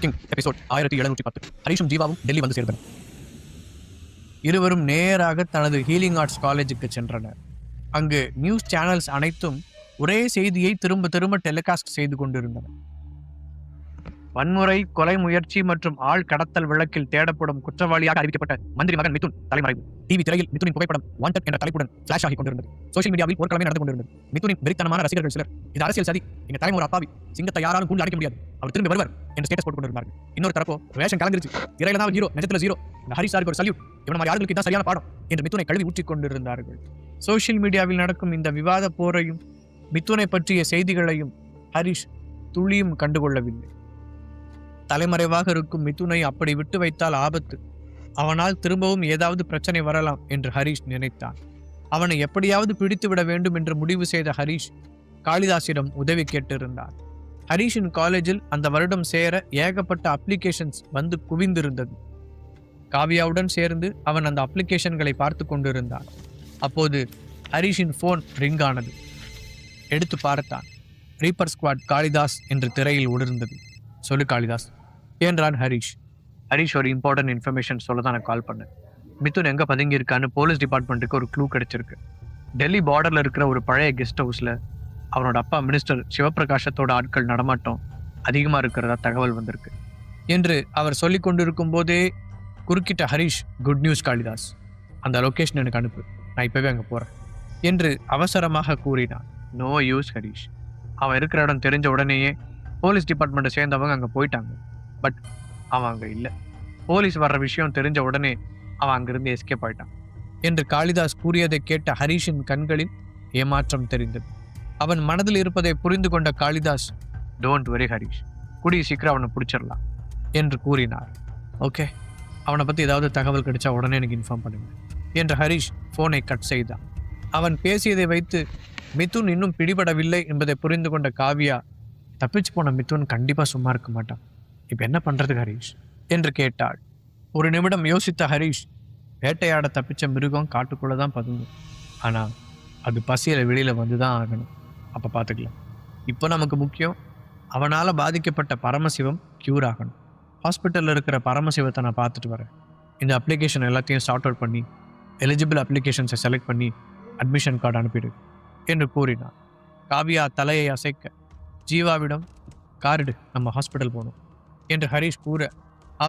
King episode 1710. ஹரிஷும் ஜீவாவும் Delhi வந்து சேர்ந்தனர். இருவரும் நேராக தனது ஹீலிங் ஆர்ட்ஸ் காலேஜுக்கு சென்றனர். அங்கு நியூஸ் சேனல்ஸ் அனைத்தும் ஒரே செய்தியை திரும்ப திரும்ப டெலிகாஸ்ட் செய்து கொண்டிருந்தன. வன்முறை, கொலை முயற்சி மற்றும் ஆள் கடத்தல் வழக்கில் தேடப்படும் குற்றவாளியாக அறிவிக்கப்பட்ட மந்திரி மகன் மிதுன் தலைமறைவு. டிவி திரையில் மிதுனின் புகைப்படம் வாண்டட் என்ற தலைப்புடன் ஃபிளாஷ் ஆகி கொண்டிருந்தது. சோஷியல் மீடியாவில் போர்க்களமே நடந்து கொண்டிருந்தது. மிதுனின் வெறித்தனமான ரசிகர்கள் சிலர், இது அரசியல் சதி, எங்க தலைமை ஒரு அப்பாவி, சிங்கத்தை யாராலும் கூண்டு அடைக்க முடியாது, அவர் திரும்பி வருவார் என்று ஸ்டேட்டஸ் போட்டுக் கொண்டிருந்தார்கள். இன்னொரு தரப்போ வேஷம் கலந்துருச்சு, திரையில தான் ஹீரோ, நிஜத்துல ஜீரோ, இந்த ஹரிஷ் சாருக்கு ஒரு சல்யூட், இவன் மாதிரி ஆளுகளுக்கு தான் சரியான பாடம் என்று மிதுனை கழுவி ஊற்றிக் கொண்டிருந்தார்கள். சோஷியல் மீடியாவில் நடக்கும் இந்த விவாத போரையும் மிதுனை பற்றிய செய்திகளையும் ஹரிஷ் துளியும் கண்டுகொள்ளவில்லை. தலைமறைவாக இருக்கும் மிதுனை அப்படி விட்டு வைத்தால் ஆபத்து, அவனால் திரும்பவும் ஏதாவது பிரச்சனை வரலாம் என்று ஹரிஷ் நினைத்தான். அவனை எப்படியாவது பிடித்து விட வேண்டும் என்று முடிவு செய்த ஹரிஷ் காளிதாசிடம் உதவி கேட்டிருந்தான். ஹரிஷின் காலேஜில் அந்த வருடம் சேர ஏகப்பட்ட அப்ளிகேஷன்ஸ் வந்து குவிந்திருந்தது. காவியாவுடன் சேர்ந்து அவன் அந்த அப்ளிகேஷன்களை பார்த்து கொண்டிருந்தான். அப்போது ஹரிஷின் போன் ரிங் ஆனது. எடுத்து பார்த்தான். ரீப்பர் ஸ்குவாட் காளிதாஸ் என்று திரையில் உணர்ந்தது. சொல்லு காளிதாஸ் என்றான் ஹரிஷ். ஹரிஷ் ஒரு இம்பார்ட்டன்ட் இன்ஃபர்மேஷன் சொல்ல தான் நான் கால் பண்ணேன். மிதுன் எங்கே பதுங்கி இருக்கான்னு போலீஸ் டிபார்ட்மெண்ட்டுக்கு ஒரு க்ளூ கிடைச்சிருக்கு. டெல்லி பார்டரில் இருக்கிற ஒரு பழைய கெஸ்ட் ஹவுஸில் அவனோட அப்பா மினிஸ்டர் சிவபிரகாசத்தோட ஆட்கள் நடமாட்டம் அதிகமாக இருக்கிறதா தகவல் வந்திருக்கு என்று அவர் சொல்லி கொண்டிருக்கும் போதே குறுக்கிட்ட ஹரிஷ், குட் நியூஸ் காளிதாஸ், அந்த லொக்கேஷன் எனக்கு அனுப்பு, நான் இப்போவே அங்கே போகிறேன் என்று அவசரமாக கூறினான். நோ யூஸ் ஹரிஷ், அவன் இருக்கிற இடம் தெரிஞ்ச உடனேயே போலீஸ் டிபார்ட்மெண்ட்டை சேர்ந்தவங்க அங்கே போயிட்டாங்க. பட் அவன் அங்கே இல்லை. போலீஸ் வர்ற விஷயம் தெரிஞ்ச உடனே அவன் அங்கிருந்து எஸ்கேப் ஆயிட்டான் என்று காளிதாஸ் கூறியதை கேட்ட ஹரிஷின் கண்களில் ஏமாற்றம் தெரிந்தது. அவன் மனதில் இருப்பதை புரிந்து கொண்ட காளிதாஸ், டோன்ட் வெரி ஹரிஷ், கூடிய சீக்கிரம் அவனை பிடிச்சிடலாம் என்று கூறினார். ஓகே, அவனை பற்றி ஏதாவது தகவல் கிடைச்சா உடனே எனக்கு இன்ஃபார்ம் பண்ணுங்க என்று ஹரிஷ் ஃபோனை கட் செய்தான். அவன் பேசியதை வைத்து மிதுன் இன்னும் பிடிபடவில்லை என்பதை புரிந்து கொண்ட காவியா, தப்பிச்சு போன மிதுன் கண்டிப்பாக சும்மா இருக்க மாட்டான், இப்போ என்ன பண்ணுறது ஹரிஷ் என்று கேட்டாள். ஒரு நிமிடம் யோசித்த ஹரிஷ், வேட்டையாட தப்பிச்ச மிருகம் காட்டுக்குள்ளே தான் பதுங்கும், ஆனால் அது பசியில் வெளியில் வந்து தான் ஆகணும், அப்போ பார்த்துக்கலாம். இப்போ நமக்கு முக்கியம் அவனால் பாதிக்கப்பட்ட பரமசிவம் க்யூர் ஆகணும். ஹாஸ்பிட்டலில் இருக்கிற பரமசிவத்தை நான் பார்த்துட்டு வரேன். இந்த அப்ளிகேஷன் எல்லாத்தையும் சார்ட் அவுட் பண்ணி எலிஜிபிள் அப்ளிகேஷன்ஸை செலக்ட் பண்ணி அட்மிஷன் கார்டு அனுப்பிடு என்று கூறினார். காவியா தலையை அசைக்க, ஜீவாவிடம் கார்டு, நம்ம ஹாஸ்பிட்டல் போகணும் என்று ஹரிஷ் கூற